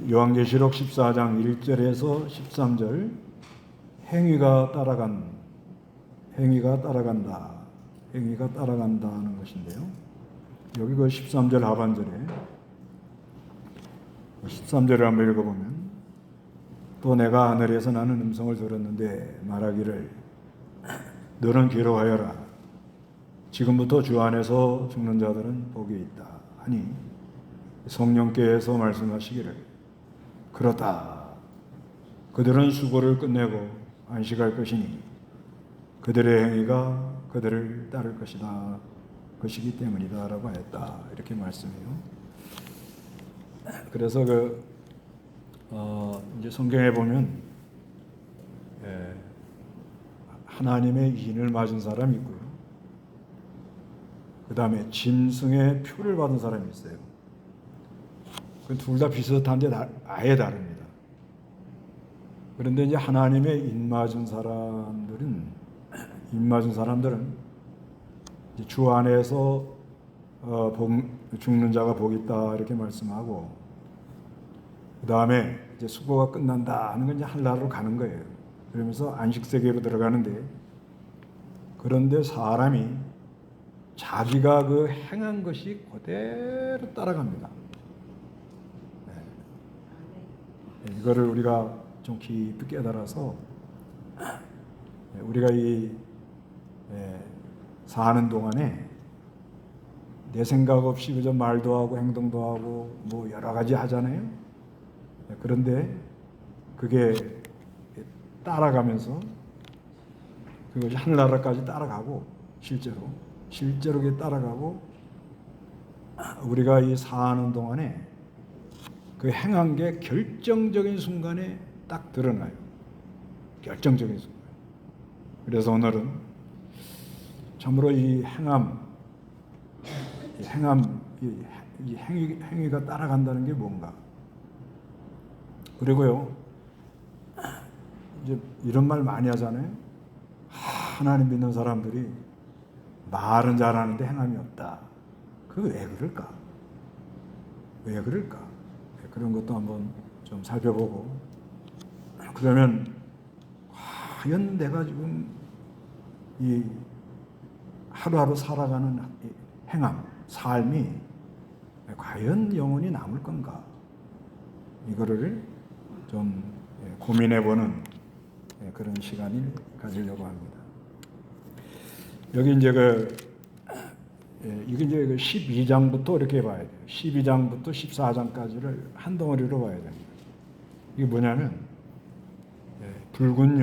요한계시록 14장 1절에서 13절 행위가 따라간다 하는 것인데요. 여기 그 13절 하반절에 13절을 한번 읽어보면, 또 내가 하늘에서 나는 음성을 들었는데 말하기를 너는 괴로워하여라. 지금부터 주 안에서 죽는 자들은 복이 있다 하니 성령께서 말씀하시기를 그렇다. 그들은 수고를 끝내고 안식할 것이니 그들의 행위가 그들을 따를 것이기 때문이다 라고 하였다. 이렇게 말씀해요. 그래서 이제 성경에 보면 하나님의 인을 맞은 사람이 있고요. 그 다음에 짐승의 표를 받은 사람이 있어요. 둘 다 비슷한데 아예 다릅니다. 그런데 이제 하나님의 인 맞은 사람들은 이제 주 안에서 죽는 자가 복이 있다 이렇게 말씀하고, 그 다음에 이제 수고가 끝난다 하는 건 이제 하늘나라로 가는 거예요. 그러면서 안식 세계로 들어가는데, 그런데 사람이 자기가 그 행한 것이 그대로 따라갑니다. 이거를 우리가 좀 깊이 깨달아서 우리가 사는 동안에 내 생각 없이 그저 말도 하고 행동도 하고 뭐 여러 가지 하잖아요. 그런데 그게 따라가면서 그것이 하늘나라까지 따라가고 실제로 그게 따라가고, 우리가 이 사는 동안에 그 행한 게 결정적인 순간에 딱 드러나요. 결정적인 순간. 그래서 오늘은 참으로 이 행위가 따라간다는 게 뭔가. 그리고요, 이제 이런 말 많이 하잖아요. 하나님 믿는 사람들이 말은 잘하는데 행함이 없다. 그게 왜 그럴까? 그런 것도 한번 좀 살펴보고, 그러면 과연 내가 지금 이 하루하루 살아가는 행함, 삶이 과연 영원히 남을 건가? 이거를 좀 고민해보는 그런 시간을 가지려고 합니다. 여기 이제 이게 이제 12장부터 이렇게 봐야 돼요. 12장부터 14장까지를 한 덩어리로 봐야 됩니다. 이게 뭐냐면 붉은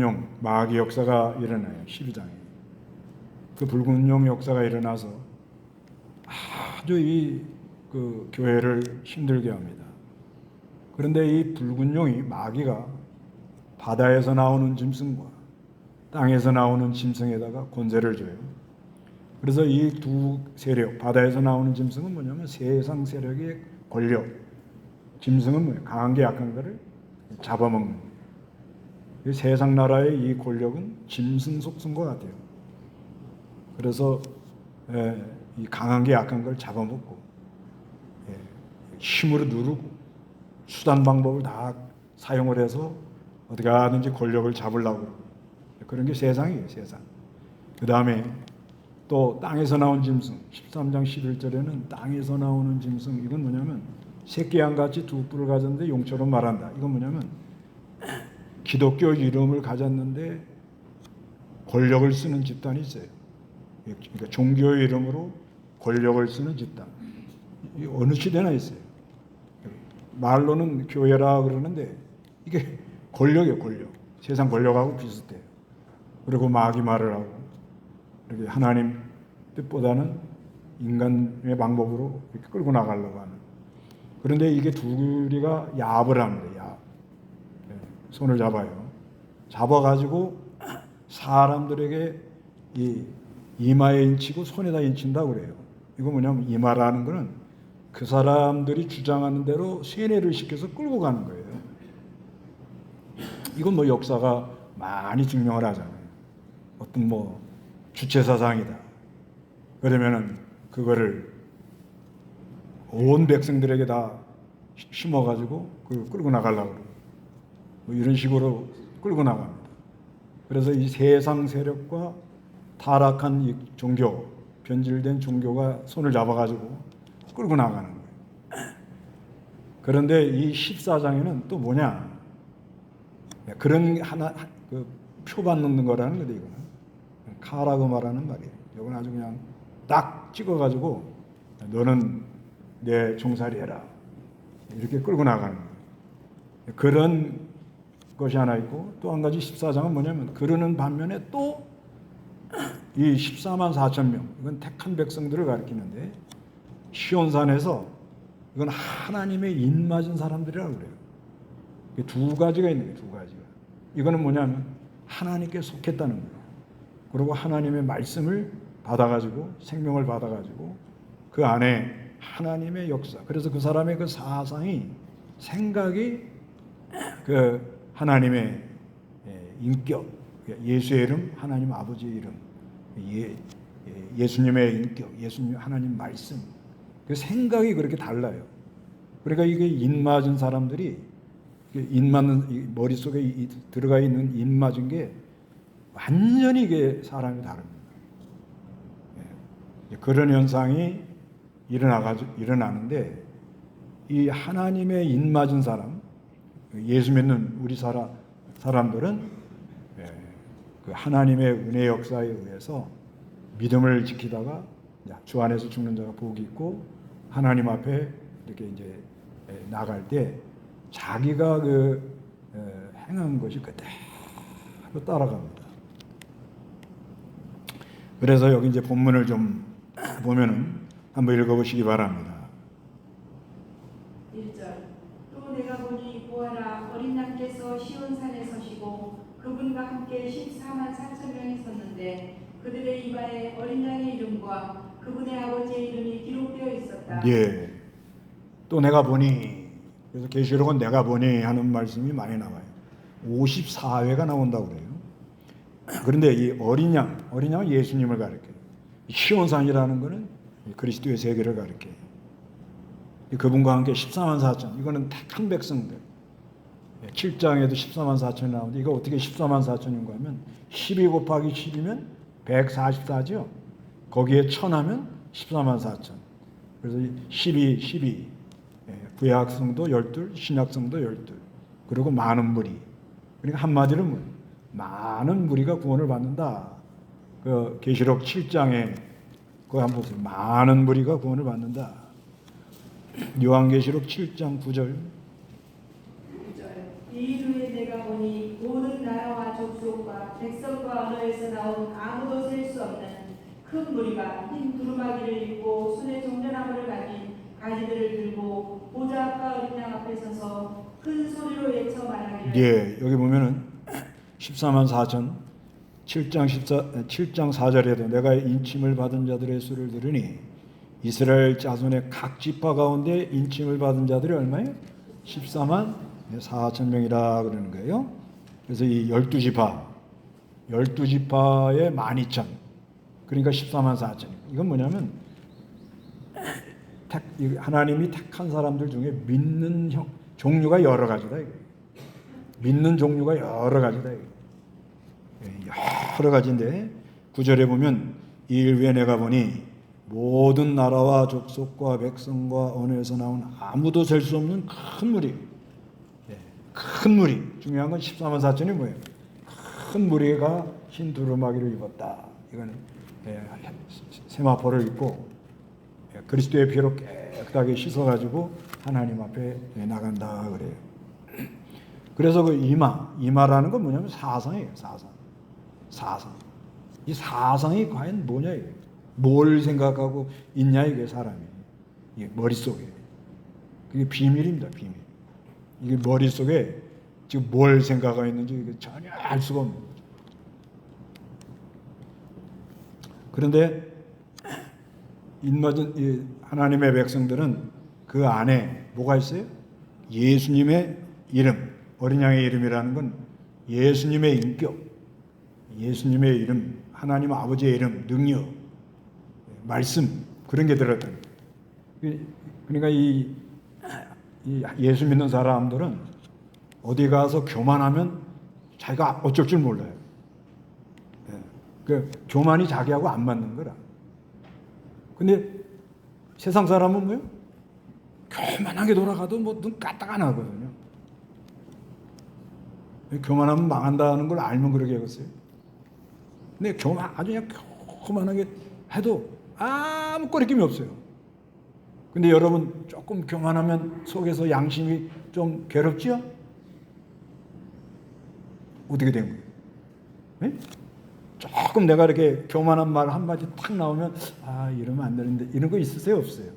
용 마귀 역사가 일어나요. 12장에. 그 붉은 용 역사가 일어나서 아주 그 교회를 힘들게 합니다. 그런데 이 붉은 용이, 마귀가 바다에서 나오는 짐승과 땅에서 나오는 짐승에다가 권세를 줘요. 그래서 이 두 세력, 바다에서 나오는 짐승은 뭐냐면 세상 세력의 권력, 짐승은 뭐예요? 강한 게 약한 거를 잡아먹는 거예요. 세상 나라의 이 권력은 짐승 속성과 같아요. 그래서 이 강한 게 약한 걸 잡아먹고 힘으로 누르고 수단 방법을 다 사용을 해서 어떻게 하든지 권력을 잡으려고 그런 게 세상이에요. 세상. 그 다음에 또 땅에서 나온 짐승, 13장 11절에는 땅에서 나오는 짐승, 이건 뭐냐면 새끼양같이 두 뿔을 가졌는데 용처럼 말한다. 이건 뭐냐면 기독교 이름을 가졌는데 권력을 쓰는 집단이 있어요. 그러니까 종교의 이름으로 권력을 쓰는 집단. 어느 시대나 있어요. 말로는 교회라 그러는데 이게 권력이에요. 권력. 세상 권력하고 비슷해요. 그리고 마귀 말을 하고 이렇게 하나님 뜻보다는 인간의 방법으로 이렇게 끌고 나가려고 하는. 그런데 이게 둘이가 야합을 합니다. 손을 잡아요. 잡아가지고 사람들에게 이 이마에 인치고 손에다 인친다고 그래요. 이거 뭐냐면 이마라는 거는 그 사람들이 주장하는 대로 세뇌를 시켜서 끌고 가는 거예요. 이건 뭐 역사가 많이 증명을 하잖아요. 어떤 뭐 주체사상이다. 그러면은 그거를 온 백성들에게 다 심어가지고 끌고 나가려고 그래요. 뭐 이런 식으로 끌고 나갑니다. 그래서 이 세상 세력과 타락한 이 종교, 변질된 종교가 손을 잡아가지고 끌고 나가는 거예요. 그런데 이 14장에는 또 뭐냐? 그런 하나 표 받는 거라는 거죠. 이거는 카라고 말하는 말이에요. 이건 아주 그냥 딱 찍어가지고 너는 내 종살이 해라 이렇게 끌고 나가는 거예요. 그런 것이 하나 있고 또 한 가지 14장은 뭐냐면 그러는 반면에 또 이 14만 4천 명 이건 택한 백성들을 가리키는데 시온산에서 이건 하나님의 인맞은 사람들이라고 그래요. 두 가지가 있는 거예요. 두 가지가. 이거는 뭐냐면 하나님께 속했다는 거예요. 그리고 하나님의 말씀을 받아가지고 생명을 받아가지고 그 안에 하나님의 역사. 그래서 그 사람의 그 사상이 생각이 그 하나님의 인격, 예수의 이름, 하나님 아버지의 이름, 예수님의 인격, 예수님 하나님 말씀. 그 생각이 그렇게 달라요. 그러니까 이게 인맞은 사람들이 인맞는 머릿속에 들어가 있는 인맞은 게 완전히 이게 사람이 다릅니다. 그런 현상이 일어나는데 이 하나님의 인맞은 사람, 예수 믿는 우리 사람들은 그 하나님의 은혜 역사에 의해서 믿음을 지키다가 주 안에서 죽는 자가 복이 있고 하나님 앞에 이렇게 이제 나갈 때 자기가 행한 것이 그대로 따라갑니다. 그래서 여기 이제 본문을 좀 보면은 한번 읽어보시기 바랍니다. 1절 또 내가 보니 보아라 어린 양께서 시온산에 서시고 그분과 함께 14만 4천 명이 섰는데 그들의 입안에 어린 양의 이름과 그분의 아버지의 이름이 기록되어 있었다. 예. 또 내가 보니 그래서 계시록은 내가 보니 하는 말씀이 많이 나와요. 54회가 나온다고 그래요. 그런데 이 어린 양은 예수님을 가리켜요. 시온산이라는 것은 그리스도의 세계를 가리켜요. 그분과 함께 14만 4천 이거는 택한 백성들. 7장에도 14만 4천이 나오는데 이거 어떻게 14만 4천인가 하면 12 곱하기 10이면 144죠. 거기에 1000 하면 14만 4천. 그래서 12 구약성도 12, 신약성도 12. 그리고 많은 무리. 그러니까 한마디로 많은 무리가 구원을 받는다. 그 계시록 7장에 그거 한번 보세요. 많은 무리가 구원을 받는다. 요한계시록 7장 9절. 이 후에 내가 보니 모든 나라와 족속과 백성과 언어에서 나온 아무도 셀 수 없는 큰 무리가 흰 두루마기를 입고 손에 종려나무를 가진 가지들을 들고 보좌 앞과 어린 양 앞에 서서 큰 소리로 외쳐 말하기를. 예, 여기 보면은 14만 4천 7장 4절에도 내가 인침을 받은 자들의 수를 들으니 이스라엘 자손의 각 지파 가운데 인침을 받은 자들이 얼마예요? 14만 4천 명이라 그러는 거예요. 그래서 이 12지파에 12,200. 그러니까 14만 4천. 이건 뭐냐면 하나님이 택한 사람들 중에 믿는 종류가 여러 가지다. 믿는 종류가 여러 가지다. 여러 가지인데 9절에 보면 이 일 후에 내가 보니 모든 나라와 족속과 백성과 언어에서 나온 아무도 셀 수 없는 큰 무리. 큰 무리. 중요한 건 14만 4천이 뭐예요? 큰 무리가 흰 두루마기를 입었다. 이거는 세마포를 입고 그리스도의 피로 깨끗하게 씻어가지고 하나님 앞에 나간다 그래요. 그래서 그 이마라는 건 뭐냐면 사상이에요. 사상. 이 사상이 과연 뭐냐 이게. 뭘 생각하고 있냐 이게 사람이. 이게 머릿속에. 그게 비밀입니다. 비밀. 이게 머릿속에 지금 뭘 생각하고 있는지 전혀 알 수가 없는 거죠. 그런데 인맞은 하나님의 백성들은 그 안에 뭐가 있어요? 예수님의 이름, 어린 양의 이름이라는 건 예수님의 인격, 예수님의 이름, 하나님 아버지의 이름, 능력, 말씀 그런 게 들었던. 그러니까 이 이 예수 믿는 사람들은 어디 가서 교만하면 자기가 어쩔 줄 몰라요. 예. 그 교만이 자기하고 안 맞는 거라. 근데 세상 사람은 뭐요? 교만하게 돌아가도 뭐 눈 까딱 안 하거든요. 교만하면 망한다는 걸 알면 그러게 하겠어요. 근데 아주 그냥 교만하게 해도 아무 거리낌이 없어요. 근데 여러분 조금 교만하면 속에서 양심이 좀 괴롭지요? 어떻게 된 거예요? 네? 조금 내가 이렇게 교만한 말 한마디 탁 나오면 아 이러면 안 되는데 이런 거 있으세요? 없어요?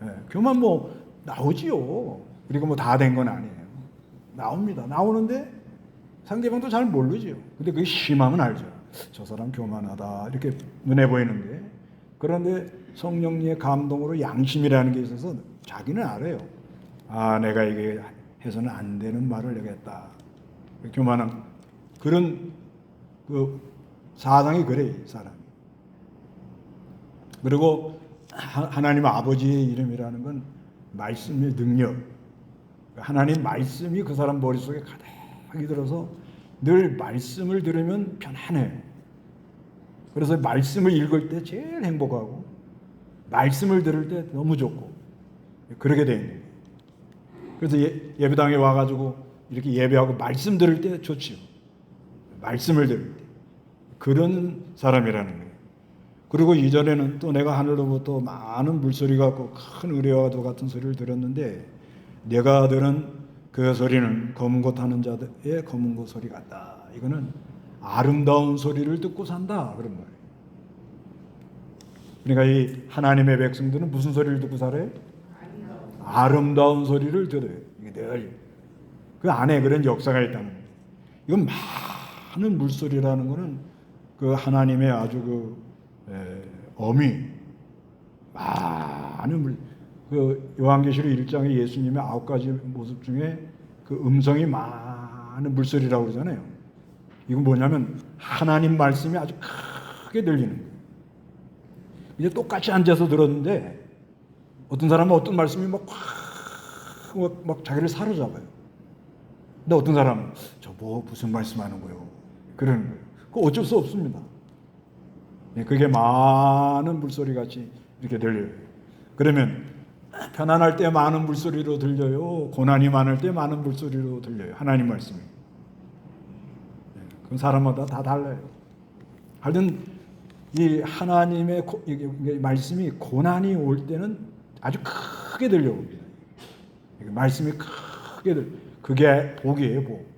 네, 교만 뭐 나오지요. 그리고 뭐 다 된 건 아니에요. 나옵니다. 나오는데 상대방도 잘 모르지요. 근데 그게 심하면 알죠. 저 사람 교만하다 이렇게 눈에 보이는데 그런데 성령님의 감동으로 양심이라는 게 있어서 자기는 알아요. 아 내가 이게 해서는 안 되는 말을 내가 했다. 교만한 그런 그 사상이 그래 사람이. 그리고 하나님 아버지의 이름이라는 건 말씀의 능력. 하나님 말씀이 그 사람 머릿속에 가득히 들어서 늘 말씀을 들으면 편안해요. 그래서 말씀을 읽을 때 제일 행복하고 말씀을 들을 때 너무 좋고 그러게 돼 있는 거예요. 그래서 예배당에 와가지고 이렇게 예배하고 말씀 들을 때 좋지요. 말씀을 들을 때. 그런 사람이라는 거예요. 그리고 이전에는 또 내가 하늘로부터 많은 물소리 같고 큰 의뢰와도 같은 소리를 들었는데 내가 들은 그 소리는 검은 고 타는 자들의 검은 고 소리 같다. 이거는 아름다운 소리를 듣고 산다. 그런 거예요. 그러니까 이 하나님의 백성들은 무슨 소리를 듣고 살아요? 아름다운 소리를 들어요. 이게 늘 그 안에 그런 역사가 있다는 거예요. 이건 많은 물소리라는 거는 그 하나님의 아주 그 어미 많은 그 요한계시록 1장에 예수님의 9가지 모습 중에 그 음성이 많은 물소리라고 그러잖아요. 이건 뭐냐면 하나님 말씀이 아주 크게 들리는 거예요. 이제 똑같이 앉아서 들었는데 어떤 사람은 어떤 말씀이 막 자기를 사로잡아요. 근데 어떤 사람은 저 뭐 무슨 말씀하는 거예요? 그러는 거예요. 그거 어쩔 수 없습니다. 그게 많은 물소리 같이 이렇게 들려요. 그러면 편안할 때 많은 물소리로 들려요. 고난이 많을 때 많은 물소리로 들려요. 하나님 말씀이. 그 사람마다 다 달라요. 하여튼 이 하나님의 말씀이 고난이 올 때는 아주 크게 들려옵니다. 말씀이 크게 들려. 그게 복이에요, 복.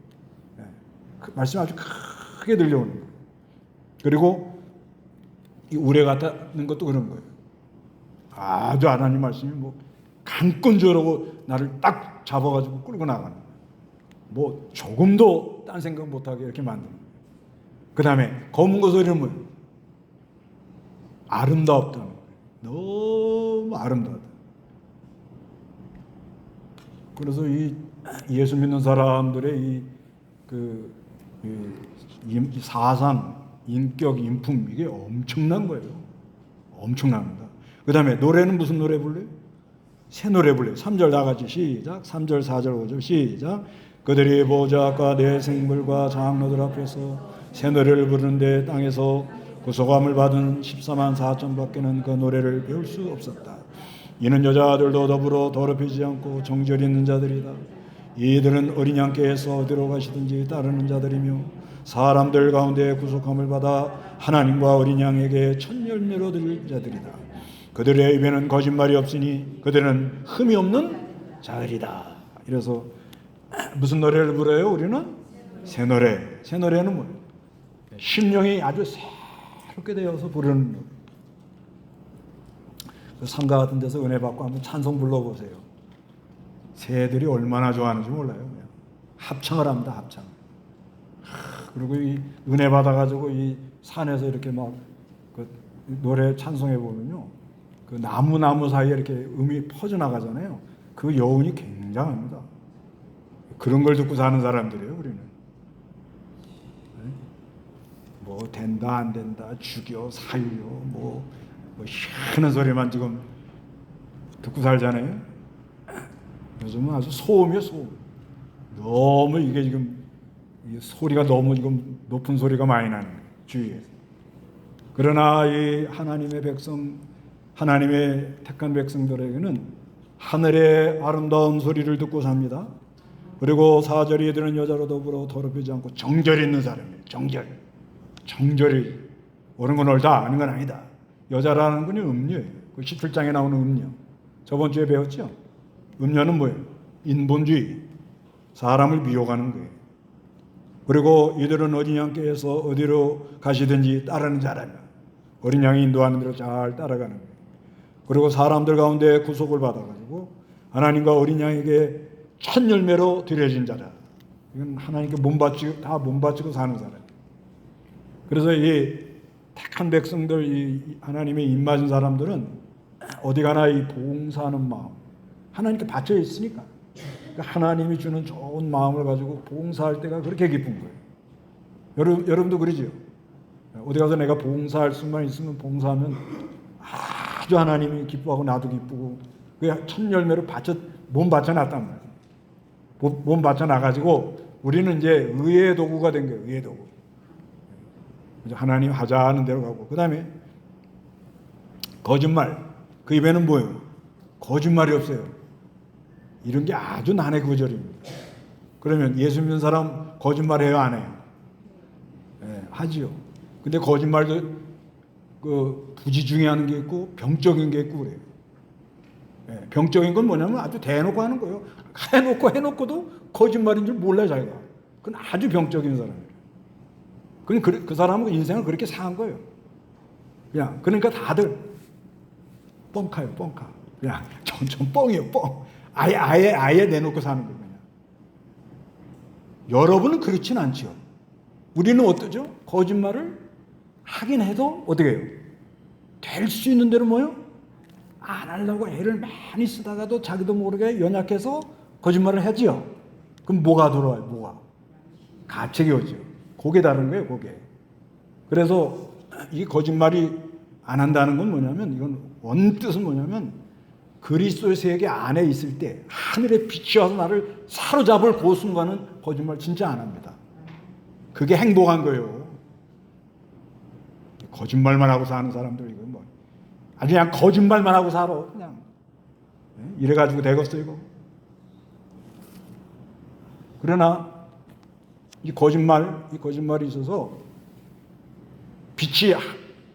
그 말씀이 아주 크게 들려오는 거예요. 그리고 이 우레 같다는 것도 그런 거예요. 아주 하나님 말씀이 뭐 강권주라고 나를 딱 잡아가지고 끌고 나가는 거예요. 뭐 조금도 딴 생각 못하게 이렇게 만드는 거예요. 그 다음에 검은 거 소리는 뭐예요? 아름답다는 거예요. 너무 아름다다. 그래서 이 예수 믿는 사람들의 이 사상, 인격, 인품 이게 엄청난 거예요. 엄청납니다. 그 다음에 노래는 무슨 노래 불러요? 새 노래 불러요. 3절 다 같이 시작. 3절, 4절, 5절 시작. 그들이 보좌과 내 생물과 장로들 앞에서 새 노래를 부르는데 땅에서 구속함을 받은 14만 4천 밖에는 그 노래를 배울 수 없었다. 이는 여자들도 더불어 더럽히지 않고 정결이 있는 자들이다. 이들은 어린 양께서 어디로 가시든지 따르는 자들이며 사람들 가운데 구속함을 받아 하나님과 어린 양에게 첫 열매로 드릴 자들이다. 그들의 입에는 거짓말이 없으니 그들은 흠이 없는 자들이다. 이래서 무슨 노래를 불러요? 우리는 새 노래. 새 노래는 뭐예요? 심령이 아주 새롭게 되어서 부르는 노래. 그 상가 같은 데서 은혜 받고 한번 찬송 불러보세요. 새들이 얼마나 좋아하는지 몰라요. 그냥 합창을 합니다. 합창. 그리고 이 은혜 받아가지고 이 산에서 이렇게 막 그 노래 찬송해 보면요, 그 나무 사이에 이렇게 음이 퍼져 나가잖아요. 그 여운이 굉장합니다. 그런 걸 듣고 사는 사람들이에요, 우리는. 뭐 된다 안 된다, 죽여 살려, 뭐 희한한 소리만 지금 듣고 살잖아요. 요즘은 아주 소음이에요, 소음. 너무 이게 지금 이 소리가 너무 지금 높은 소리가 많이 나는 거예요, 주위에서. 그러나 이 하나님의 백성, 하나님의 택한 백성들에게는 하늘의 아름다운 소리를 듣고 삽니다. 그리고 4절에 이들은 여자로 더불어 더럽히지 않고 정절이 있는 사람이에요. 정절이 옳은 건 옳다, 아닌 건 아니다. 여자라는 분이 음녀예요. 그 17장에 나오는 음녀. 저번 주에 배웠죠? 음녀는 뭐예요? 인본주의. 사람을 미혹하는 거예요. 그리고 이들은 어린 양께서 어디로 가시든지 따르는 자라며 어린 양이 인도하는 대로 잘 따라가는 거예요. 그리고 사람들 가운데 구속을 받아가지고 하나님과 어린 양에게 첫 열매로 드려진 자라. 이건 하나님께 다 몸바치고 사는 사람이에요. 그래서 이 택한 백성들, 이 하나님의 입맞은 사람들은 어디 가나 이 봉사하는 마음, 하나님께 바쳐 있으니까 그러니까 하나님이 주는 좋은 마음을 가지고 봉사할 때가 그렇게 기쁜 거예요. 여러분도 그러지요? 어디 가서 내가 봉사할 수만 있으면 봉사하면 아주 하나님이 기뻐하고 나도 기쁘고 그 첫 열매로 몸 바쳐놨단 말이에요. 몸 바쳐놔가지고 우리는 이제 의의 도구가 된 거예요. 의의 도구. 하나님 하자는 대로 가고, 그 다음에 거짓말. 그 입에는 뭐예요? 거짓말이 없어요. 이런 게 아주 난해 구절입니다. 그러면 예수 믿는 사람 거짓말해요, 안 해요? 네, 하지요. 근데 거짓말도 그 부지중에 게 있고 병적인 게 있고 그래요. 네, 병적인 건 뭐냐면 아주 대놓고 하는 거예요. 해놓고도 거짓말인 줄 몰라요, 자기가. 그건 아주 병적인 사람이에요. 그 사람은 인생을 그렇게 사는 거예요. 그냥 그러니까 다들 뻥카요, 뻥카. 그냥 전 뻥이에요, 뻥. 아예 내놓고 사는 거예요. 그냥. 여러분은 그렇진 않죠. 우리는 어떠죠? 거짓말을 하긴 해도 어떻게 해요? 될 수 있는 대로 뭐요? 안 하려고 애를 많이 쓰다가도 자기도 모르게 연약해서 거짓말을 하지요. 그럼 뭐가 들어와요? 뭐가? 가책이 오죠. 그게 다른 거예요, 그게. 그래서 이 거짓말이 안 한다는 건 뭐냐면, 이건 원뜻은 뭐냐면 그리스도의 세계 안에 있을 때 하늘의 빛이 와서 나를 사로잡을 그 순간은 거짓말 진짜 안 합니다. 그게 행복한 거예요. 거짓말만 하고 사는 사람들 이거 뭐 아주 그냥 거짓말만 하고 살아 그냥. 이래가지고 되겠어 이거. 그러나 이 거짓말이 있어서 빛이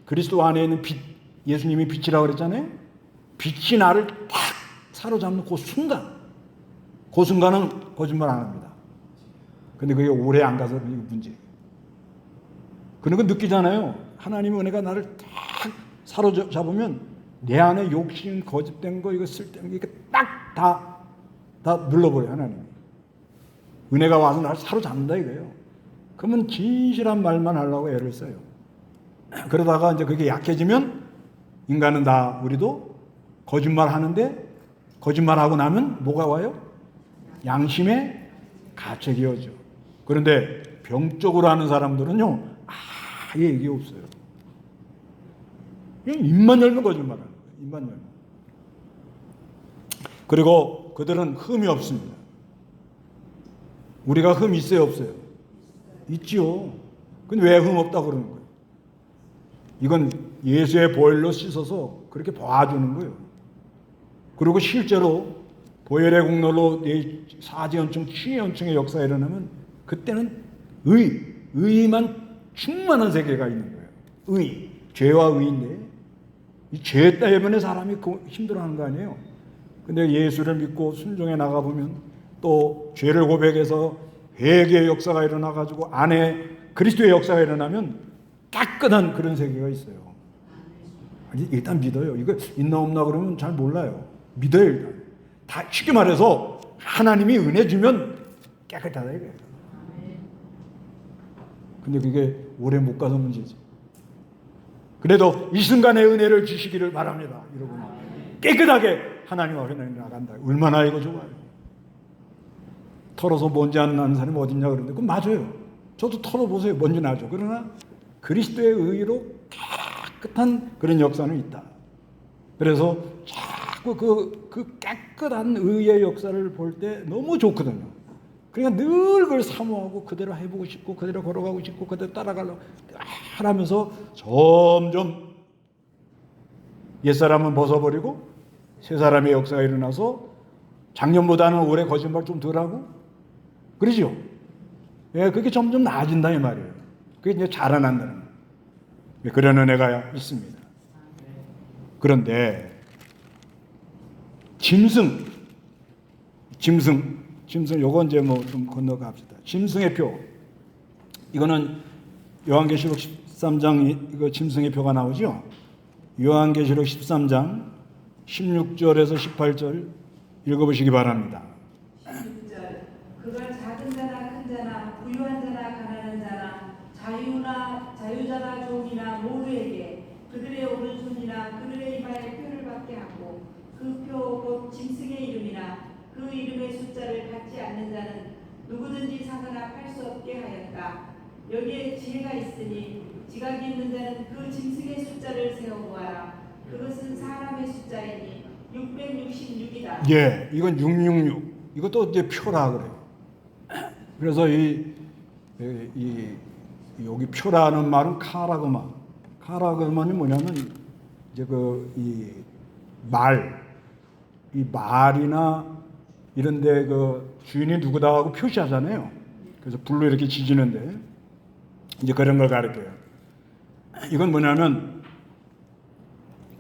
그리스도 안에 있는 빛, 예수님이 빛이라고 그랬잖아요. 빛이 나를 딱 사로잡는 그 순간은 거짓말 안 합니다. 근데 그게 오래 안 가서 그게 문제예요. 그런 거 느끼잖아요. 하나님의 은혜가 나를 딱 사로잡으면 내 안에 욕심, 거짓된 거, 이거 쓸데없는 게 딱 다 눌러버려요, 하나님이. 은혜가 와서 나를 사로잡는다 이거예요. 그러면 진실한 말만 하려고 애를 써요. 그러다가 이제 그게 약해지면 인간은 다 우리도 거짓말 하는데 거짓말하고 나면 뭐가 와요? 양심의 가책이 오죠. 그런데 병적으로 하는 사람들은요, 아예 이게 없어요. 그냥 입만 열면 거짓말하는 거예요. 입만 열면. 그리고 그들은 흠이 없습니다. 우리가 흠 있어요, 없어요? 있지요. 근데 왜 흠 없다고 그러는 거예요? 이건 예수의 보혈로 씻어서 그렇게 봐주는 거예요. 그리고 실제로 보혈의 공로로 사지연충, 치연충의 역사가 일어나면 그때는 의만 충만한 세계가 있는 거예요. 죄와 의인데 이 죄 때문에 사람이 힘들어하는 거 아니에요. 근데 예수를 믿고 순종해 나가보면 또 죄를 고백해서 회개의 역사가 일어나가지고 안에 그리스도의 역사가 일어나면 깨끗한 그런 세계가 있어요. 일단 믿어요. 이거 있나 없나 그러면 잘 몰라요. 믿어요, 일단. 다 쉽게 말해서 하나님이 은혜 주면 깨끗하다 이거예요. 근데 그게 오래 못 가서 문제지. 그래도 이 순간의 은혜를 주시기를 바랍니다. 여러분. 깨끗하게 하나님 앞에 나간다. 얼마나 이거 좋아요. 털어서 먼지 안 나는 사람이 어딨냐 그러는데 그건 맞아요. 저도 털어보세요. 먼지 나죠. 그러나 그리스도의 의로 깨끗한 그런 역사는 있다. 그래서 자꾸 그 깨끗한 의의 역사를 볼 때 너무 좋거든요. 그러니까 늘 그걸 사모하고 그대로 해보고 싶고 그대로 걸어가고 싶고 그대로 따라가려고 하면서 점점 옛사람은 벗어버리고 새 사람의 역사가 일어나서 작년보다는 올해 거짓말 좀 덜하고 그러죠. 예, 그게 점점 나아진다 이 말이에요. 그게 이제 자라난다는 거예요. 그런 은혜가 있습니다. 그런데 짐승 요거 이제 뭐 좀 건너갑시다. 짐승의 표. 이거는 요한계시록 13장 이거 짐승의 표가 나오죠. 요한계시록 13장 16절에서 18절 읽어보시기 바랍니다. 16절 그가 작은 자나 큰 자나 부유한 자나 가난한 자나 자유자나 종이나 모두에게 그들의 오른손이나 그들의 이마에 표를 받게 하고 그 표 곧 짐승의 이름이나 그 이름의 숫자를 갖지 않는 자는 누구든지 사거나 팔 수 없게 하였다. 여기에 지혜가 있으니 지각이 있는 자는 그 짐승의 숫자를 세어보아라. 그것은 사람의 숫자이니 666이다. 예, 이건 666. 이것도 이제 표라 그래요. 그래서 여기 표라는 말은 카라그마. 카라그마는 뭐냐면 이제 이 말이나 이런데 그 주인이 누구다 하고 표시하잖아요. 그래서 불로 이렇게 지지는데 이제 그런 걸 가르쳐요. 이건 뭐냐면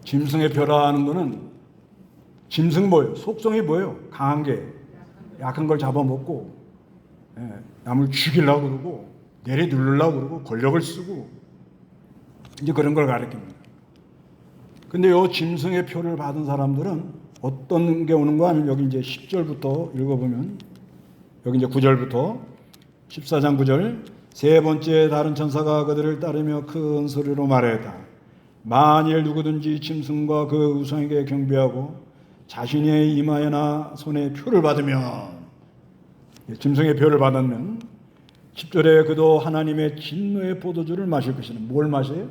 짐승의 표라는 거는 짐승 뭐예요? 속성이 뭐예요? 강한 게 약한 걸 잡아먹고 남을 죽이려고 그러고 내려누르려고 그러고 권력을 쓰고 이제 그런 걸 가르칩니다. 근데 요 짐승의 표를 받은 사람들은 어떤 게 오는가 하면 여기 이제 10절부터 읽어보면 여기 이제 9절부터 14장 9절 세 번째 다른 천사가 그들을 따르며 큰 소리로 말했다. 만일 누구든지 짐승과 그 우상에게 경배하고 자신의 이마에나 손에 표를 받으면 짐승의 표를 받으면 10절에 그도 하나님의 진노의 포도주를 마실 것이다. 뭘 마셔요?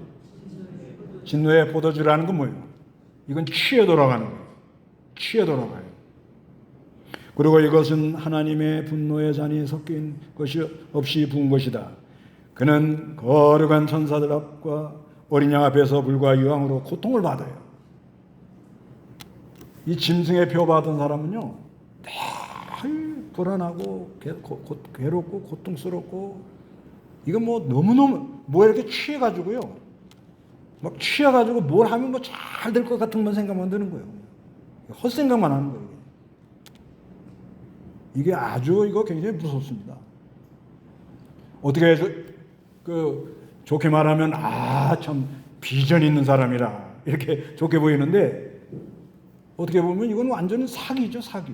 진노의 포도주라는 건 뭐예요? 이건 취해 돌아가는 거예요. 취해 돌아가요. 그리고 이것은 하나님의 분노의 잔이 섞인 것이 없이 부은 것이다. 그는 거룩한 천사들 앞과 어린 양 앞에서 불과 유황으로 고통을 받아요. 이 짐승의 표 받은 사람은요, 늘 불안하고 괴롭고 고통스럽고 이건 뭐 너무너무 뭐 이렇게 취해가지고요. 막 취해가지고 뭘 하면 뭐 잘 될 것 같은 건 생각만 드는 거예요. 헛생각만 하는 거예요. 이게 아주 이거 굉장히 무섭습니다. 어떻게 해서 좋게 말하면 참 비전 있는 사람이라 이렇게 좋게 보이는데 어떻게 보면 이건 완전히 사기죠, 사기.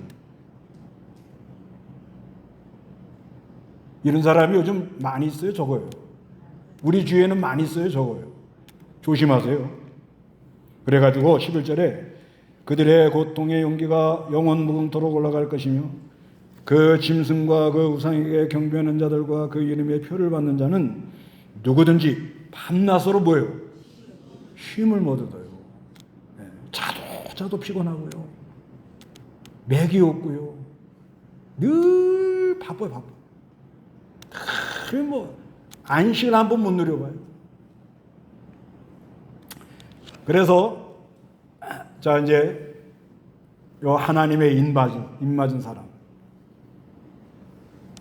이런 사람이 요즘 많이 있어요, 적어요. 우리 주위에는 많이 있어요, 적어요. 조심하세요. 그래가지고 11절에 그들의 고통의 용기가 영원 무궁토록 올라갈 것이며 그 짐승과 그 우상에게 경배하는 자들과 그 이름의 표를 받는 자는 누구든지 밤낮으로 뭐예요? 쉼을 못 얻어요. 자도 피곤하고요. 맥이 없고요. 늘 바빠요. 뭐 안식을 한번 못 누려봐요. 그래서 자 이제 요 하나님의 인 맞은 사람.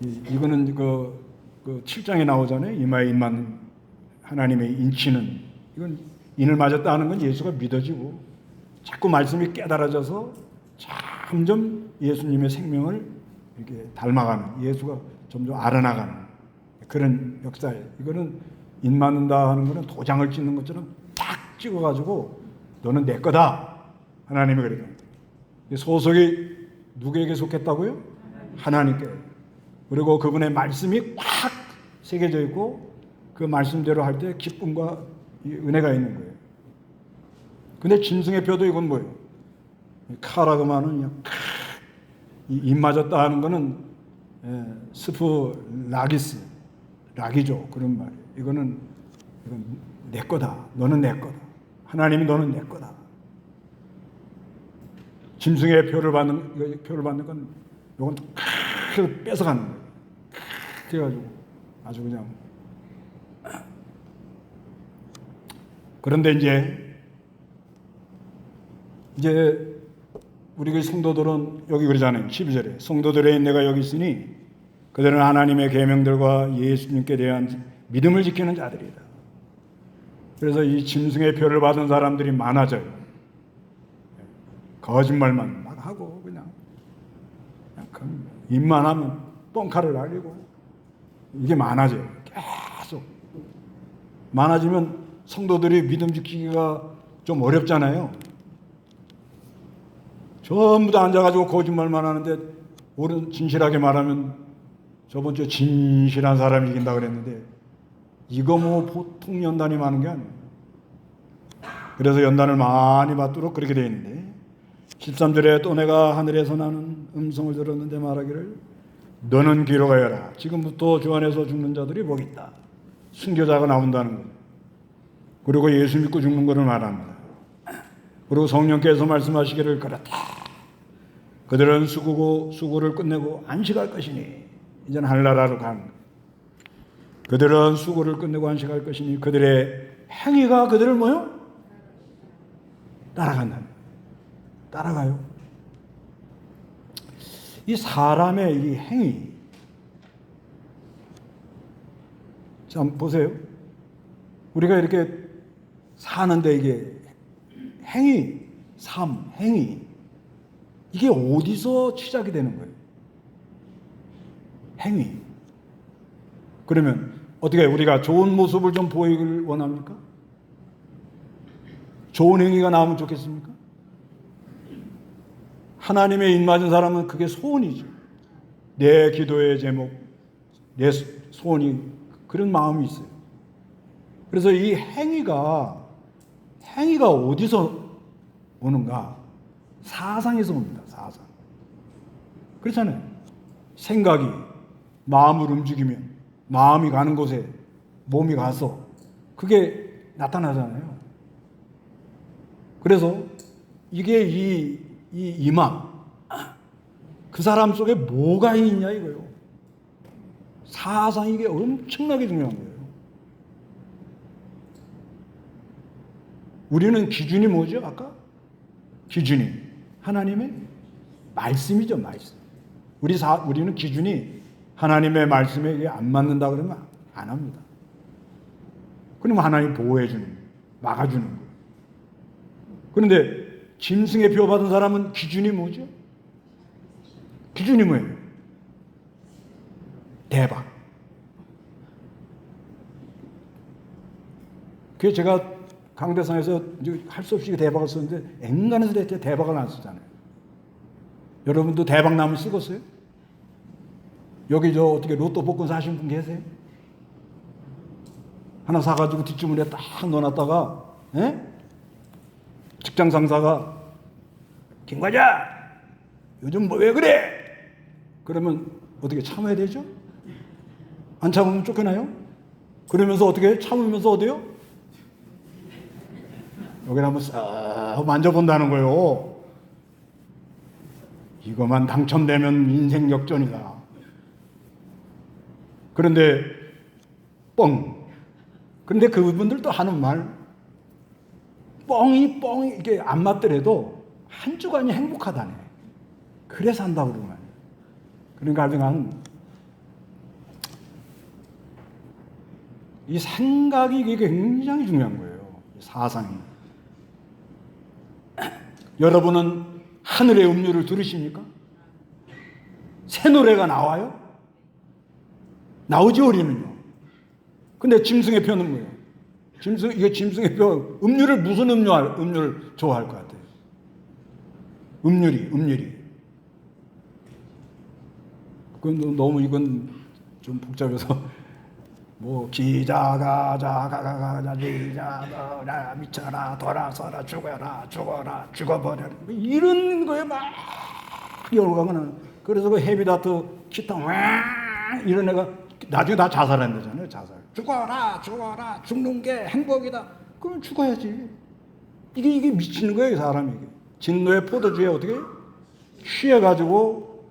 이거는 그 7장에 나오잖아요. 이마에 인 맞는 하나님의 인치는 이건 인을 맞았다 하는 건 예수가 믿어지고 자꾸 말씀이 깨달아져서 점점 예수님의 생명을 이렇게 닮아가는 예수가 점점 알아나가는 그런 역사예요. 이거는 인 맞는다 하는 거는 도장을 찍는 것처럼 딱 찍어가지고 너는 내 거다. 하나님이 그래요. 소속이 누구에게 속했다고요? 하나님께. 그리고 그분의 말씀이 꽉 새겨져 있고 그 말씀대로 할 때 기쁨과 은혜가 있는 거예요. 근데 짐승의 표도 이건 뭐예요? 카라그마는 그냥 입 맞았다 하는 거는 스프 락이죠. 그런 말이에요. 이건 내 거다. 너는 내 거다. 하나님이 너는 내 거다. 짐승의 표를 받는 건 요건 뺏어가는 거예요. 그래가지고 아주 그냥. 그런데 이제 우리 그 성도들은 여기 그러잖아요. 12절에 성도들의 내가 여기 있으니 그들은 하나님의 계명들과 예수님께 대한 믿음을 지키는 자들이다. 그래서 이 짐승의 표를 받은 사람들이 많아져요. 거짓말만 막 하고 그냥 입만 하면 뻥카를 날리고 이게 많아져요. 계속 많아지면 성도들이 믿음 지키기가 좀 어렵잖아요. 전부 다 앉아가지고 거짓말만 하는데 옳은 진실하게 말하면 저번 주에 진실한 사람이 이긴다 그랬는데 이거 뭐 보통 연단이 많은 게 아니에요. 그래서 연단을 많이 받도록 그렇게 되어 있는데 13절에 또 내가 하늘에서 나는 음성을 들었는데 말하기를 너는 귀로 가여라. 지금부터 주 안에서 죽는 자들이 복이 있다. 순교자가 나온다는 것. 그리고 예수 믿고 죽는 것을 말합니다. 그리고 성령께서 말씀하시기를 그렇다. 그들은 수고를 끝내고 안식할 것이니 이제는 하늘나라로 간. 그들은 수고를 끝내고 안식할 것이니 그들의 행위가 그들을 뭐요? 따라간다. 따라가요. 이 사람의 이 행위. 자, 보세요. 우리가 이렇게 사는데 이게 행위, 행위. 이게 어디서 시작이 되는 거예요? 행위. 그러면 어떻게 우리가 좋은 모습을 좀 보이길 원합니까? 좋은 행위가 나오면 좋겠습니까? 하나님의 입맞은 사람은 그게 소원이죠. 내 기도의 제목, 내 소원이 그런 마음이 있어요. 그래서 이 행위가 어디서 오는가? 사상에서 옵니다. 사상. 그렇잖아요. 생각이 마음을 움직이면 마음이 가는 곳에 몸이 가서 그게 나타나잖아요. 그래서 이게 이 이맘 그 사람 속에 뭐가 있냐 이거요. 사상 이게 엄청나게 중요한 거예요. 우리는 기준이 뭐죠? 아까 기준이 하나님의 말씀이죠. 말씀. 우리는 기준이 하나님의 말씀에 이게 안 맞는다 그러면 안 합니다. 그러면 하나님 보호해 주는 거예요. 막아주는 거예요. 그런데 짐승의 표 받은 사람은 기준이 뭐죠? 기준이 뭐예요? 대박. 그게 제가 강대상에서 할 수 없이 대박을 썼는데 앵간해서 대박을 안 쓰잖아요. 여러분도 대박나무 쓰겠어요? 여기 어떻게 로또 복권 사신 분 계세요? 하나 사가지고 뒷주머니에 딱 넣어놨다가 직장 상사가 김 과장 요즘 뭐 왜 그래? 그러면 어떻게 참아야 되죠? 안 참으면 쫓겨나요? 그러면서 어떻게 참으면서 어디요? 여기를 한번 싹 만져본다는 거예요. 이거만 당첨되면 인생 역전이다. 그런데 그런데 그분들도 하는 말 뻥이 이게 안 맞더라도 한 주간이 행복하다네. 그래 산다 그러면. 그러니까 그냥 이 생각이 이게 굉장히 중요한 거예요. 사상이. 여러분은 하늘의 음료를 들으십니까? 새 노래가 나와요? 나오죠, 우리는요. 근데 짐승의 표는 뭐예요? 짐승의 표, 음료를 무슨 음료를 좋아할 것 같아요? 음률이. 그건 너무 이건 좀 복잡해서 뭐 기자가 기자가 미쳐라 돌아서라 죽어버려 이런 거에 막 열광하는. 그래서 그 헤비다트 기타 이런 애가 나중에 다 자살한다잖아요. 자살. 죽어라 죽는 게 행복이다. 그럼 죽어야지. 이게 미치는 거예요, 사람이. 진노의 포도주에 어떻게 취해가지고,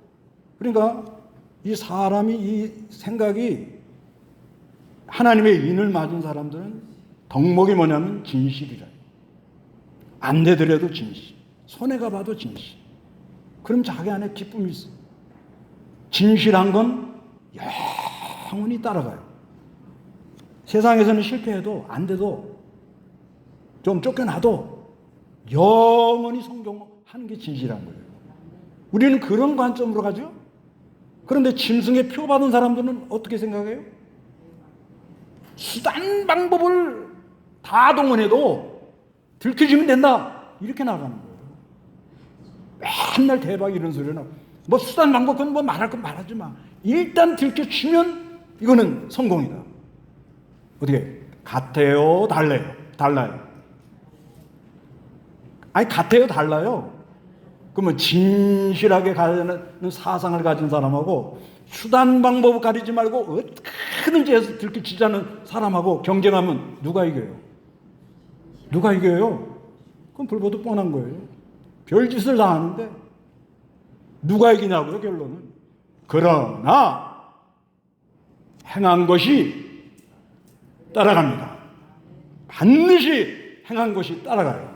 그러니까 이 사람이 이 생각이 하나님의 인을 맞은 사람들은 덕목이 뭐냐면 진실이라. 안 되더라도 진실. 손해가 봐도 진실. 그럼 자기 안에 기쁨이 있어. 진실한 건 영원히 따라가요. 세상에서는 실패해도 안 돼도 좀 쫓겨나도 영원히 성공하는 게 진실한 거예요. 우리는 그런 관점으로 가죠. 그런데 짐승의 표 받은 사람들은 어떻게 생각해요? 수단 방법을 다 동원해도 들켜지면 된다. 이렇게 나가는 거예요. 맨날 대박 이런 소리는 뭐 수단 방법 그건 뭐 말할 건 말하지 마. 일단 들켜치면 이거는 성공이다. 어떻게? 같아요, 달라요? 달라요. 아니 같아요, 달라요. 그러면 진실하게 가는 사상을 가진 사람하고 수단 방법을 가리지 말고 어떻게든지 해서 들키치자는 사람하고 경쟁하면 누가 이겨요? 누가 이겨요? 그건 불보듯 뻔한 거예요. 별짓을 다 하는데 누가 이기냐고요, 결론은. 그러나 행한 것이 따라갑니다. 반드시 행한 것이 따라가요.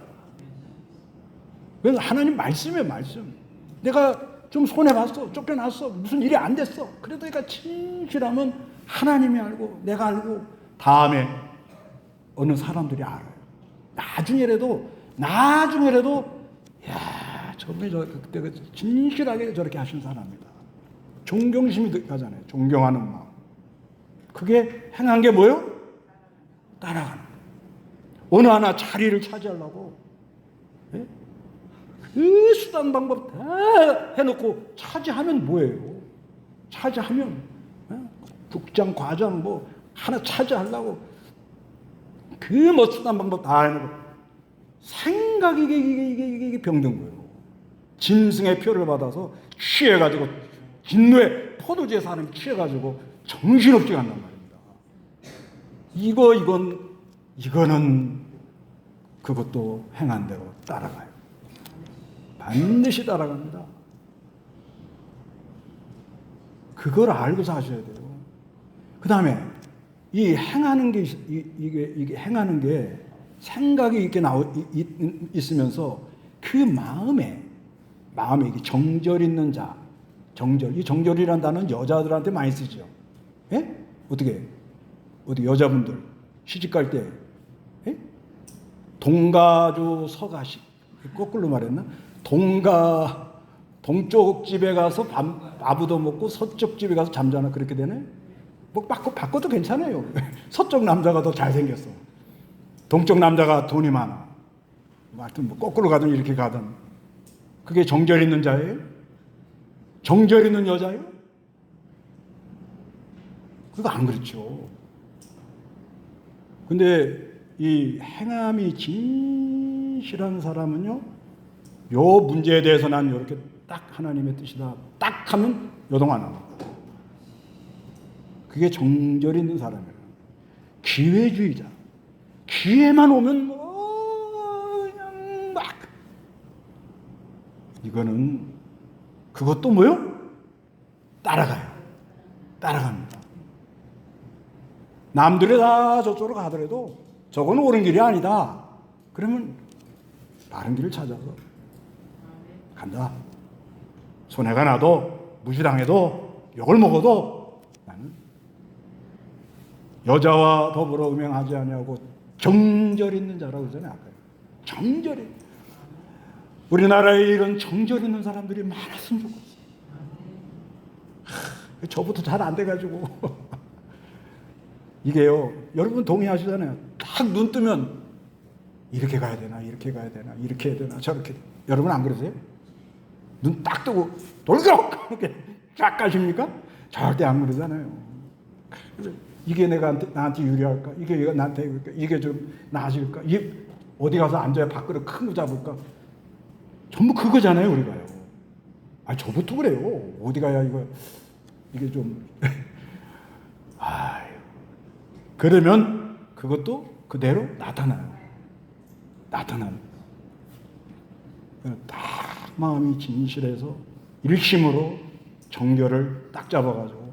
그래서 하나님 말씀이에요, 말씀. 내가 좀 손해봤어, 쫓겨났어, 무슨 일이 안 됐어. 그래도 내가 진실하면 하나님이 알고 내가 알고 다음에 어느 사람들이 알아요. 나중에라도 야, 저분이 그때 진실하게 저렇게 하신 사람이다. 존경심이 가잖아요. 존경하는 마음. 그게 행한 게 뭐예요? 따라가는 거예요. 어느 하나 자리를 차지하려고 예? 그 수단 방법 다 해놓고 차지하면 뭐예요? 차지하면 국장, 과장 뭐 하나 차지하려고 그 뭐 수단 방법 다 해놓고 생각이 이게 병든 거예요. 짐승의 표를 받아서 취해가지고 진노의 포도주의 사람이 취해가지고 정신없게 간단 말입니다. 이거는 그것도 행한 대로 따라가요. 반드시 따라갑니다. 그걸 알고 사셔야 돼요. 그 다음에 이 행하는 게 이게 행하는 게 생각이 이렇게 있으면서 그 마음에 이게 정절 있는 자, 이 정절이라는 단어는 여자들한테 많이 쓰죠. 예? 어디 여자분들 시집갈 때 예? 동가주 서가식 거꾸로 말했나? 동쪽 집에 가서 밥도 먹고 서쪽 집에 가서 잠자나 그렇게 되네? 뭐 바꿔도 괜찮아요. 서쪽 남자가 더 잘생겼어. 동쪽 남자가 돈이 많아. 하여튼 뭐 거꾸로 가든 이렇게 가든. 그게 정절 있는 자예요? 정절 있는 여자예요? 그거 안 그렇죠. 근데 이 행함이 진실한 사람은요, 요 문제에 대해서 난 이렇게 딱 하나님의 뜻이다. 딱 하면 요동 안 합니다. 그게 정절 있는 사람이에요. 기회주의자. 기회만 오면 그냥 막. 이거는 그것도 뭐요? 따라가요. 따라갑니다. 남들이 다 저쪽으로 가더라도 저건 옳은 길이 아니다. 그러면 다른 길을 찾아서 간다. 손해가 나도 무시당해도 욕을 먹어도 나는 여자와 더불어 음행하지 아니하고 정절 있는 자라고 그러잖아요. 아까. 정절이. 우리나라에 이런 정절 있는 사람들이 많았으면 좋겠어요. 저부터 잘 안 돼가지고 이게요. 여러분 동의하시잖아요. 딱 눈 뜨면 이렇게 가야 되나 이렇게 가야 되나 이렇게 해야 되나 저렇게. 여러분 안 그러세요? 눈 딱 뜨고 돌격 이렇게 쫙 가십니까? 절대 안 그러잖아요. 이게 나한테 유리할까? 이게 나한테 유리할까? 이게 좀 나아질까? 어디 가서 앉아야 밥그릇 큰 거 잡을까? 전부 그거잖아요, 우리가요. 저부터 그래요. 어디 가야 이게 좀 그러면 그것도 그대로 나타나요. 딱 마음이 진실해서 일심으로 정결을 딱 잡아가지고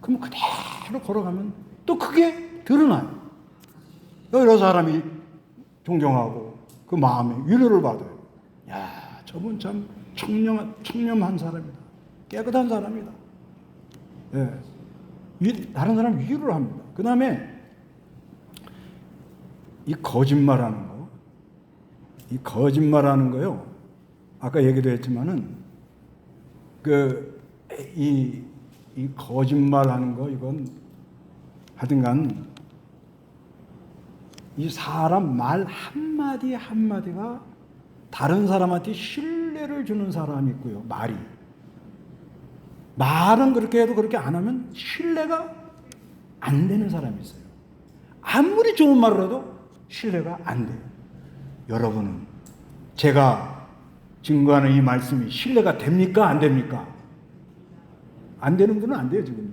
그럼 그대로 걸어가면 또 그게 드러나요. 여러 사람이 존경하고 그 마음에 위로를 받아요. 야, 저분 참 청렴한 사람이다. 깨끗한 사람이다. 예. 다른 사람 위로를 합니다. 그 다음에 이 거짓말하는 거, 이 거짓말하는 거요. 아까 얘기도 했지만은 이 거짓말하는 거 이건 하여튼간 이 사람 말 한마디 한마디가 다른 사람한테 신뢰를 주는 사람이 있고요. 말은 그렇게 해도 그렇게 안 하면 신뢰가 안 되는 사람이 있어요. 아무리 좋은 말을 해도 신뢰가 안 돼요. 여러분은 제가 증거하는 이 말씀이 신뢰가 됩니까? 안 됩니까? 안 되는 분은 안 돼요, 지금요.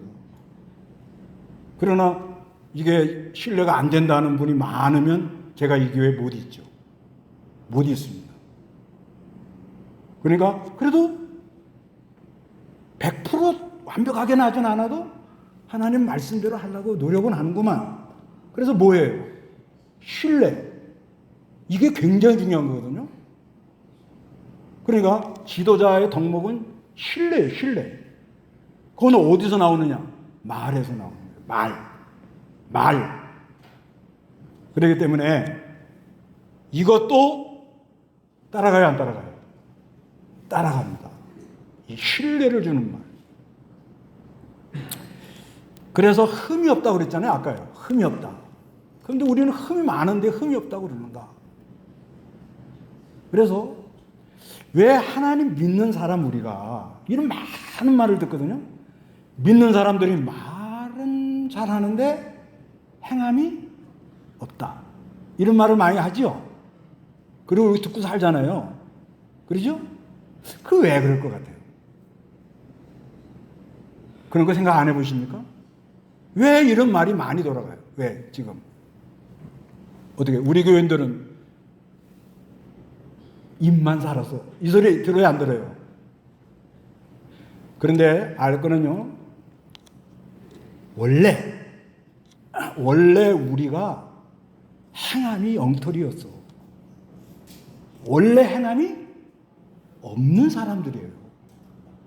그러나 이게 신뢰가 안 된다는 분이 많으면 제가 이 교회에 못 있죠. 못 있습니다. 그러니까 그래도 100% 완벽하게 나진 않아도 하나님 말씀대로 하려고 노력은 하는구만. 그래서 뭐예요? 신뢰. 이게 굉장히 중요한 거거든요. 그러니까 지도자의 덕목은 신뢰예요, 신뢰. 그건 어디서 나오느냐? 말에서 나오는 거예요. 말. 그렇기 때문에 이것도 따라가요, 안 따라가요? 따라갑니다. 이 신뢰를 주는 말. 그래서 흠이 없다고 그랬잖아요, 아까요. 흠이 없다. 그런데 우리는 흠이 많은데 흠이 없다고 그러는가? 그래서 왜 하나님 믿는 사람 우리가 이런 많은 말을 듣거든요. 믿는 사람들이 말은 잘하는데 행함이 없다. 이런 말을 많이 하죠. 그리고 우리 듣고 살잖아요. 그러죠? 그 왜 그럴 것 같아요? 그런 거 생각 안 해보십니까? 왜 이런 말이 많이 돌아가요? 왜 지금? 어떻게 우리 교인들은 입만 살았어. 이 소리 들어요, 안 들어요? 그런데 알 거는요. 원래 우리가 행함이 엉터리였어. 원래 행함이 없는 사람들이에요.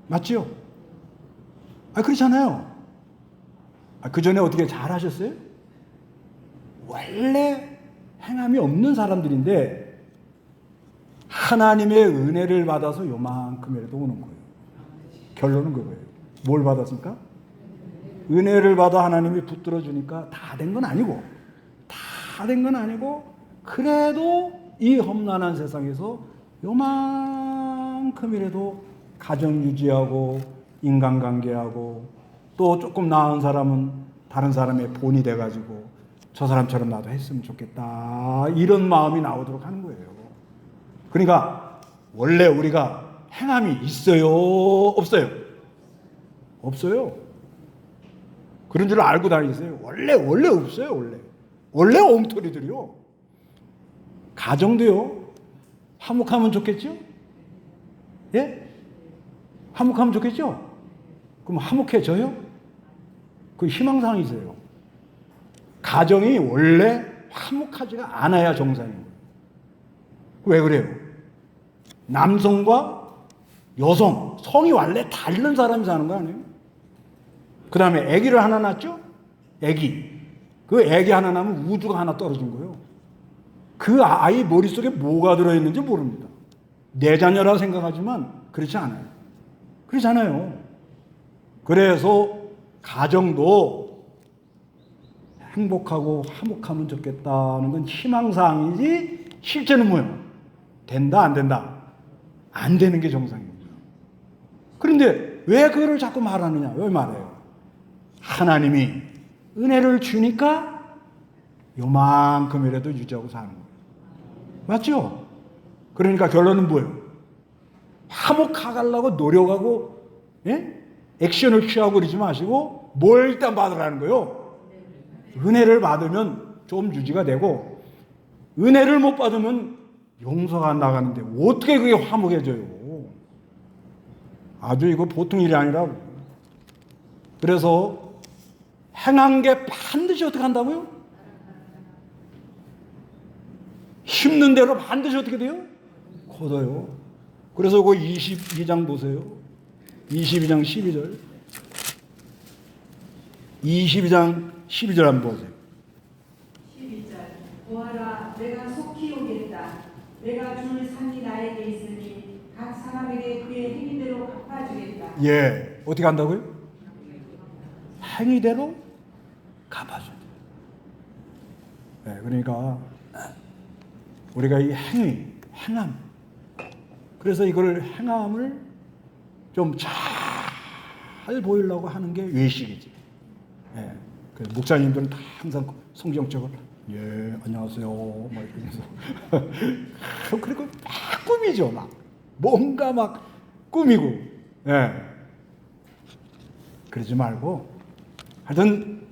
맞죠? 그렇잖아요. 그 전에 어떻게 잘 하셨어요? 원래 행함이 없는 사람들인데 하나님의 은혜를 받아서 요만큼이라도 오는 거예요. 결론은 그거예요. 뭘 받았습니까? 은혜를 받아 하나님이 붙들어 주니까 다 된 건 아니고 그래도 이 험난한 세상에서 요만큼이라도 가정 유지하고 인간관계하고 또 조금 나은 사람은 다른 사람의 본이 돼가지고 저 사람처럼 나도 했으면 좋겠다 이런 마음이 나오도록 하는 거예요. 그러니까 원래 우리가 행함이 있어요? 없어요? 없어요. 그런 줄 알고 다니세요. 원래 없어요. 원래 엉터리들이요. 가정도요. 화목하면 좋겠죠? 예? 화목하면 좋겠죠? 그럼 화목해져요? 그 희망사항이세요. 가정이 원래 화목하지가 않아야 정상이에요. 왜 그래요? 남성과 여성, 성이 원래 다른 사람이 사는 거 아니에요? 그 다음에 아기를 하나 낳죠? 그 아기 하나 낳으면 우주가 하나 떨어진 거예요. 그 아이 머릿속에 뭐가 들어있는지 모릅니다. 내 자녀라 생각하지만 그렇지 않아요. 그렇잖아요. 그래서 가정도 행복하고 화목하면 좋겠다는 건 희망사항이지 실제는 뭐예요? 된다 안 된다? 안 되는 게 정상입니다. 그런데 왜 그거를 자꾸 말하느냐? 왜 말해요? 하나님이 은혜를 주니까 요만큼이라도 유지하고 사는 거예요. 맞죠? 그러니까 결론은 뭐예요? 화목하려고 노력하고 액션을 취하고 그러지 마시고 뭘 일단 받으라는 거예요? 은혜를 받으면 좀 유지가 되고 은혜를 못 받으면 용서가 안 나가는데 어떻게 그게 화목해져요? 아주 이거 보통 일이 아니라고. 그래서 행한 게 반드시 어떻게 한다고요? 힘든 대로 반드시 어떻게 돼요? 거둬요. 그래서 그 22장 보세요. 22장 12절. 22장 12절 한번 보세요. 12절 보아라 내가 속히 오겠다. 내가 줄 산이 나에게 있으니 각 사람에게 그의 행위대로 갚아주겠다. 예, 어떻게 한다고요? 행위대로 갚아줘야 돼요. 네, 그러니까 우리가 이 행함. 그래서 이걸 행함을 좀 잘 보이려고 하는 게 외식이지. 예, 그 목사님들은 다 항상 성경적으로 예, 안녕하세요. 막 이러면서 그리고 막 꾸미죠, 막 뭔가 막 꾸미고. 예, 그러지 말고 하여튼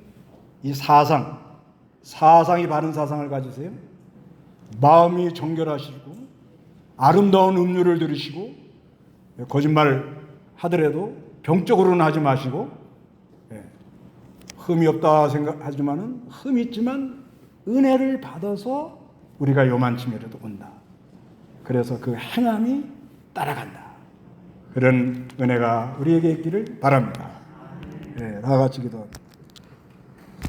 이 사상이 바른 사상을 가지세요. 마음이 정결하시고 아름다운 음료를 들으시고 거짓말 하더라도 병적으로는 하지 마시고 흠이 없다 생각하지만은 흠이 있지만 은혜를 받아서 우리가 요만치매라도 온다. 그래서 그 행함이 따라간다. 그런 은혜가 우리에게 있기를 바랍니다. 다 같이 기도합니다.